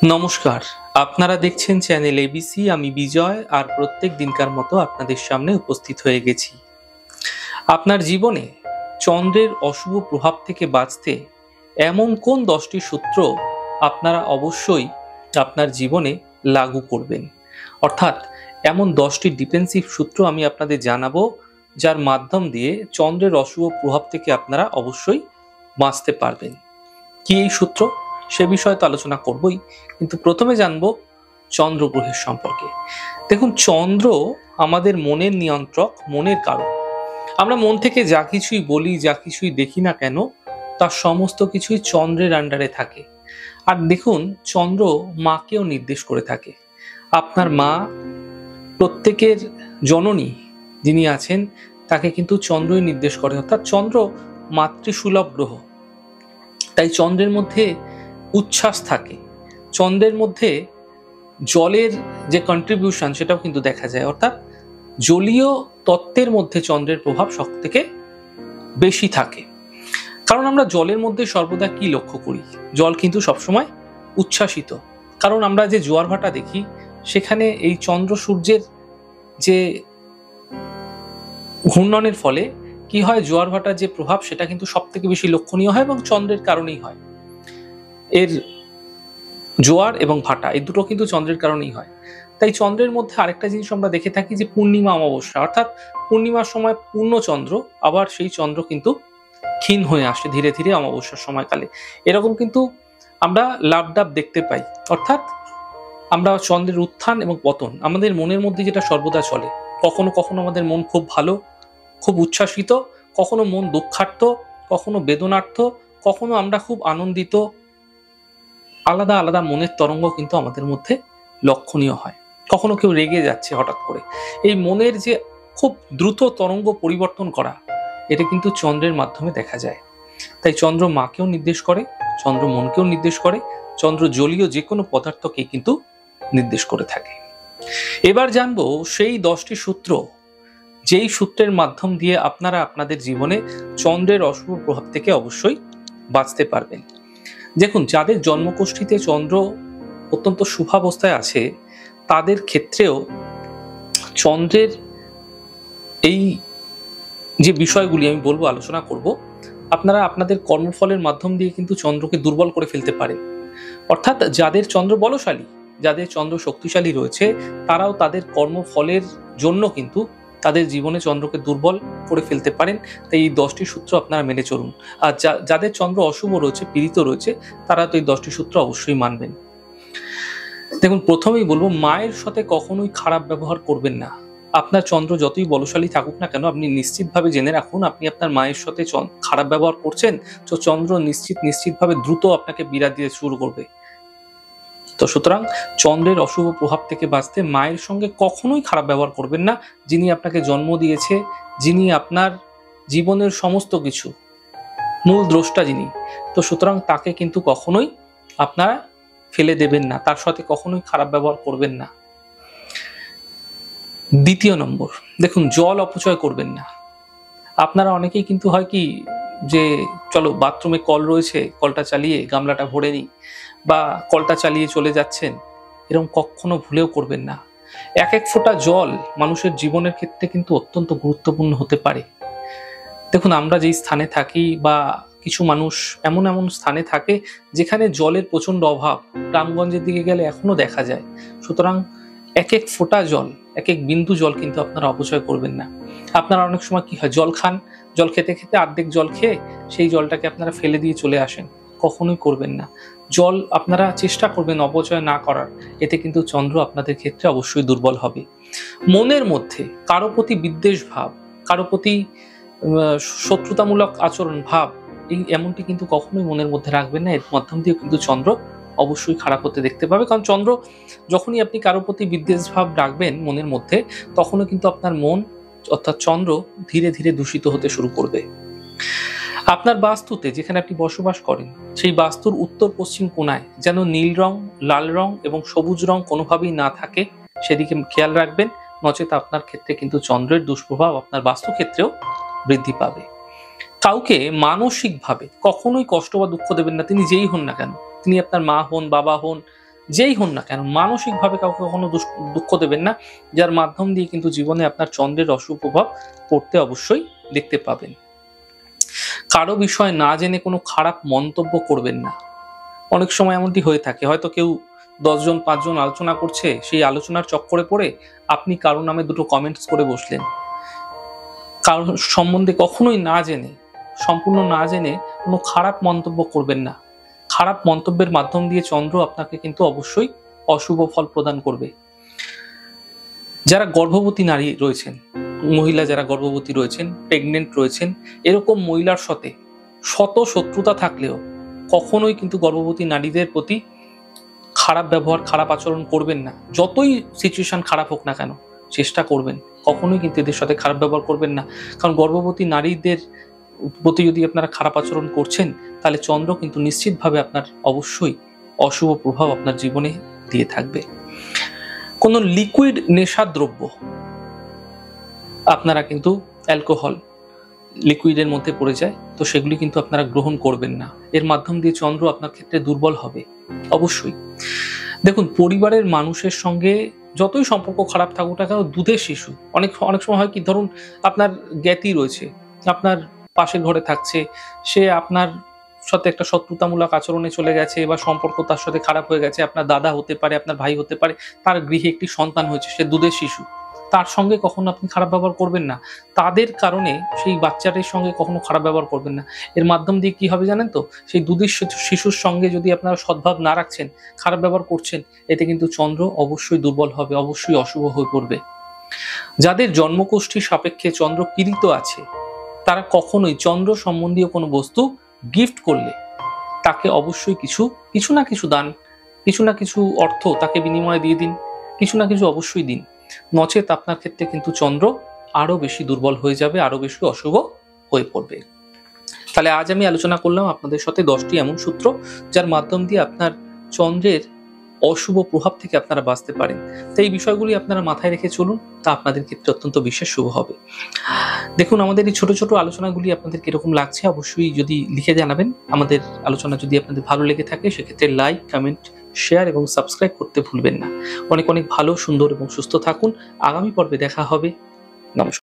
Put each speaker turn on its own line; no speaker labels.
নমস্কার। আপনারা দেখছেন চ্যানেল এবিসি। আমি বিজয় আর প্রত্যেক দিনকার মতো আপনাদের সামনে উপস্থিত হয়ে গেছি। আপনার জীবনে চন্দ্রের অশুভ প্রভাব থেকে বাঁচতে এমন কোন 10টি সূত্র আপনারা অবশ্যই আপনার জীবনে লাগু করবেন, অর্থাৎ এমন 10টি ডিফেন্সিভ সূত্র আমি আপনাদের জানাবো, যার মাধ্যম দিয়ে চন্দ্রের অশুভ প্রভাব থেকে আপনারা অবশ্যই বাঁচতে পারবেন। কি এই সূত্র, সে বিষয়ে তো আলোচনা করবই, কিন্তু প্রথমে জানবো চন্দ্র গ্রহের সম্পর্কে। দেখুন, চন্দ্র আমাদের মনের নিয়ন্ত্রক, মনের কারক। আমরা মন থেকে যা কিছুই বলি, যা কিছুই দেখি না কেন, তার সমস্ত কিছুই চন্দ্রের আন্ডারে থাকে। আর দেখুন, চন্দ্র মাকেও নির্দেশ করে থাকে। আপনার মা, প্রত্যেকের জননী যিনি আছেন, তাকে কিন্তু চন্দ্রই নির্দেশ করে, অর্থাৎ চন্দ্র মাতৃসুলভ গ্রহ। তাই চন্দ্রের মধ্যে উচ্ছ্বাস থাকে, চন্দ্রের মধ্যে জলের যে কন্ট্রিবিউশন সেটাও কিন্তু দেখা যায়, অর্থাৎ জলীয় তত্ত্বের মধ্যে চন্দ্রের প্রভাব সব থেকে বেশি থাকে। কারণ আমরা জলের মধ্যে সর্বদা কি লক্ষ্য করি, জল কিন্তু সবসময় উচ্ছ্বাসিত। কারণ আমরা যে জোয়ার ভাটা দেখি, সেখানে এই চন্দ্র সূর্যের যে ঘূর্ণনের ফলে কি হয়, জোয়ার ভাটার যে প্রভাব সেটা কিন্তু সব থেকে বেশি লক্ষণীয় হয় এবং চন্দ্রের কারণেই হয়। এর জোয়ার এবং ভাটা এই দুটো কিন্তু চন্দ্রের কারণেই হয়। তাই চন্দ্রের মধ্যে আরেকটা জিনিস আমরা দেখে থাকি যে পূর্ণিমা অমাবস্যা, অর্থাৎ পূর্ণিমার সময় পূর্ণ চন্দ্র, আবার সেই চন্দ্র কিন্তু ক্ষীণ হয়ে আসে ধীরে ধীরে অমাবস্যার সময়কালে। এরকম কিন্তু আমরা লাভডাব দেখতে পাই, অর্থাৎ আমরা চন্দ্রের উত্থান এবং পতন আমাদের মনের মধ্যে যেটা সর্বদা চলে। কখনো কখনো আমাদের মন খুব ভালো, খুব উচ্ছ্বাসিত, কখনো মন দুঃখার্ত, কখনো বেদনার্থ, কখনো আমরা খুব আনন্দিত। আলাদা আলাদা মনের তরঙ্গ কিন্তু আমাদের মধ্যে লক্ষণীয় হয়। কখনো কেউ রেগে যাচ্ছে হঠাৎ করে, এই মনের যে খুব দ্রুত তরঙ্গ পরিবর্তন করা, এটা কিন্তু চন্দ্রের মাধ্যমে দেখা যায়। তাই চন্দ্র মাকেও নির্দেশ করে, চন্দ্র মনকেও নির্দেশ করে, চন্দ্র জলীয় যে কোনো পদার্থকে কিন্তু নির্দেশ করে থাকে। এবার জানবো সেই 10টি সূত্র, যেই সূত্রের মাধ্যম দিয়ে আপনারা আপনাদের জীবনে চন্দ্রের অশুভ প্রভাব থেকে অবশ্যই বাঁচতে পারবেন। দেখুন, যাদের জন্মকুষ্ঠিতে চন্দ্র অত্যন্ত শুভাবস্থায় আছে, তাদের ক্ষেত্রেও চন্দ্রের এই যে বিষয়গুলি আমি বলবো, আলোচনা করব, আপনারা আপনাদের কর্মফলের মাধ্যম দিয়ে কিন্তু চন্দ্রকে দুর্বল করে ফেলতে পারেন। অর্থাৎ যাদের চন্দ্র বলশালী, যাদের চন্দ্র শক্তিশালী রয়েছে, তারাও তাদের কর্মফলের জন্য কিন্তু তাদের জীবনে চন্দ্রকে দুর্বল করে ফেলতে পারেন। তাই এই 10টি সূত্র আপনারা মেনে চলুন। আর যাদের চন্দ্র অশুভ রয়েছে, পীড়িত রয়েছে, তারা তো এই 10টি সূত্র অবশ্যই মানবেন। দেখুন, প্রথমেই বলবো, মায়ের সাথে কখনোই খারাপ ব্যবহার করবেন না। আপনার চন্দ্র যতই বলশালী থাকুক না কেন, আপনি নিশ্চিতভাবে জেনে রাখুন, আপনি আপনার মায়ের সাথে খারাপ ব্যবহার করছেন, তো চন্দ্র নিশ্চিতভাবে দ্রুত আপনাকে বিড়া দিতে শুরু করবে। তো সুতরাং চন্দ্রের অশুভ প্রভাব থেকে বাঁচতে মায়ের সঙ্গে কখনোই খারাপ ব্যবহার করবেন না। যিনি আপনাকে জন্ম দিয়েছে, যিনি আপনার জীবনের সমস্ত কিছু মূল দ্রষ্টা যিনি, তো সুতরাং তাকে কিন্তু কখনোই আপনারা ফেলে দেবেন না, তার সাথে কখনোই খারাপ ব্যবহার করবেন না। দ্বিতীয় নম্বর, দেখুন, জল অপচয় করবেন না। আপনারা অনেকেই কিন্তু হয় কি, যে চলো বাথরুমে কল রয়েছে, কলটা চালিয়ে গামলাটা ভরে নিই, বা কলটা চালিয়ে চলে যাচ্ছেন, এরকম কখনো ভুলেও করবেন না। এক এক ফোঁটা জল মানুষের জীবনের ক্ষেত্রে কিন্তু অত্যন্ত গুরুত্বপূর্ণ হতে পারে। দেখুন, আমরা যেই স্থানে থাকি, বা কিছু মানুষ এমন এমন স্থানে থাকে যেখানে জলের প্রচন্ড অভাব, গ্রামগঞ্জের দিকে গেলে এখনো দেখা যায়। সুতরাং এক এক ফোঁটা জল, এক এক বিন্দু জল কিন্তু আপনারা অপচয় করবেন না। আপনারা অনেক সময় কি হয়, জল খান, জল খেতে খেতে অর্ধেক জল খেয়ে সেই জলটাকে আপনারা ফেলে দিয়ে চলে আসেন, কখনোই করবেন না। জল আপনারা চেষ্টা করবেন অপচয় না করার, এতে কিন্তু চন্দ্র আপনাদের ক্ষেত্রে অবশ্যই দুর্বল হবে। মনের মধ্যে কারো প্রতি বিদ্বেষ ভাব, কারো প্রতি শত্রুতামূলক আচরণ ভাব, এমনটি কিন্তু কখনোই মনের মধ্যে রাখবেন না। এর মাধ্যম দিয়ে কিন্তু চন্দ্র অবশ্যই খারাপ হতে দেখতে পাবে। কারণ চন্দ্র যখনই আপনি কারো প্রতি বিদ্বেষ ভাব রাখবেন মনের মধ্যে, তখনও কিন্তু আপনার মন, অর্থাৎ চন্দ্র, ধীরে ধীরে দূষিত হতে শুরু করবে। আপনার বাস্তুতে যেখানে আপনি বসবাস করেন, সেই বাস্তুর উত্তর পশ্চিম কোণায় যেন নীল রং, লাল রং এবং সবুজ রং কোনোভাবেই না থাকে, সেদিকে খেয়াল রাখবেন। নচেত আপনার ক্ষেত্রে কিন্তু চন্দ্রের দুষ্প্রভাব আপনার বাস্তু ক্ষেত্রেও বৃদ্ধি পাবে। কাউকে মানসিকভাবে কখনোই কষ্ট বা দুঃখ দেবেন না, তিনি যেই হন না কেন। তিনি আপনার মা হন, বাবা হন, যেই হন না কেন মানসিকভাবে কাউকে কখনো দুঃখ দেবেন না, যার মাধ্যম দিয়ে কিন্তু জীবনে আপনার চন্দ্রের অশুভ প্রভাব পড়তে অবশ্যই দেখতে পাবেন। কারো বিষয় না জেনে কোনো খারাপ মন্তব্য করবেন না। অনেক সময় এমনটি হয়ে থাকে, হয়তো কেউ 10 জন 5 জন আলোচনা করছে, সেই আলোচনার চক্করে পড়ে আপনি কারো নামে দুটো কমেন্টস করে বসলেন। কারো সম্বন্ধে কখনোই না জেনে, সম্পূর্ণ না জেনে কোনো খারাপ মন্তব্য করবেন না। খারাপ মন্তব্যের মাধ্যম দিয়ে চন্দ্র আপনাকে কিন্তু অবশ্যই অশুভ ফল প্রদান করবে। যারা গর্ভবতী নারী রয়েছেন, মহিলা যারা গর্ভবতী রয়েছেন, প্রেগনেন্ট রয়েছেন, এরকম মহিলার সাথে শত শত্রুতা থাকলেও কখনোই কিন্তু গর্ভবতী নারীদের প্রতি খারাপ ব্যবহার, খারাপ আচরণ করবেন না। যতই সিচুয়েশন খারাপ হোক না কেন, চেষ্টা করবেন কখনোই কিন্তু এদের সাথে খারাপ ব্যবহার করবেন না। কারণ গর্ভবতী নারীদের প্রতি যদি আপনারা খারাপ আচরণ করছেন, তাহলে চন্দ্র কিন্তু নিশ্চিতভাবে আপনার অবশ্যই অশুভ প্রভাব আপনার জীবনে দিয়ে থাকবে। কোন লিকুইড নেশাদ্রব্য, আপনারা কিন্তু অ্যালকোহল লিকুইডের মধ্যে পড়ে যায়, তো সেগুলি কিন্তু আপনারা গ্রহণ করবেন না। এর মাধ্যম দিয়ে চন্দ্র আপনার ক্ষেত্রে দুর্বল হবে অবশ্যই। দেখুন, পরিবারের মানুষের সঙ্গে যতই সম্পর্ক খারাপ থাকুক না কেন, দুধের শিশু অনেক সময় হয় কি, ধরুন আপনার জ্ঞাতি রয়েছে, আপনার পাশের ঘরে থাকছে, সে আপনার সাথে একটা শত্রুতামূলক আচরণে চলে গেছে বা সম্পর্ক তার সাথে খারাপ হয়ে গেছে। আপনার দাদা হতে পারে, আপনার ভাই হতে পারে, তার গৃহে একটি সন্তান হয়েছে, সে দুধের শিশু, তার সঙ্গে কখনো আপনি খারাপ ব্যবহার করবেন না। তাদের কারণে সেই বাচ্চাটির সঙ্গে কখনো খারাপ ব্যবহার করবেন না। এর মাধ্যম দিয়ে কি হবে জানেন তো, সেই দুধের শিশুর সঙ্গে যদি আপনারা সদ্ভাব না রাখছেন, খারাপ ব্যবহার করছেন, এতে কিন্তু চন্দ্র অবশ্যই দুর্বল হবে, অবশ্যই অশুভ হয়ে পড়বে। যাদের জন্মকুষ্ঠী সাপেক্ষে চন্দ্র পীড়িত আছে, তারা কখনোই চন্দ্র সম্বন্ধীয় কোনো বস্তু গিফট করলে তাকে অবশ্যই কিছু না কিছু দান, কিছু না কিছু অর্থ তাকে বিনিময়ে দিয়ে দিন, কিছু না কিছু অবশ্যই দিন। নচেত আপনার ক্ষেত্রে কিন্তু চন্দ্র আরো বেশি দুর্বল হয়ে যাবে, আরো বেশি অশুভ হয়ে পড়বে। তাহলে আজ আমি আলোচনা করলাম আপনাদের সাথে 10টি এমন সূত্র, যার মাধ্যম দিয়ে আপনার চন্দ্রের অশুভ প্রভাব থেকে আপনারা বাঁচতে পারেন। তো এই বিষয়গুলি আপনারা মাথায় রেখে চলুন, তা আপনাদের ক্ষেত্রে অত্যন্ত বিশেষ শুভ হবে। দেখুন, আমাদের এই ছোট ছোট আলোচনাগুলি আপনাদের কিরকম লাগছে অবশ্যই যদি লিখে জানাবেন। আমাদের আলোচনা যদি আপনাদের ভালো লেগে থাকে, সেক্ষেত্রে লাইক, কমেন্ট, শেয়ার এবং সাবস্ক্রাইব করতে ভুলবেন না। অনেক অনেক ভালো, সুন্দর এবং সুস্থ থাকুন। আগামী পর্বে দেখা হবে। নমস্কার।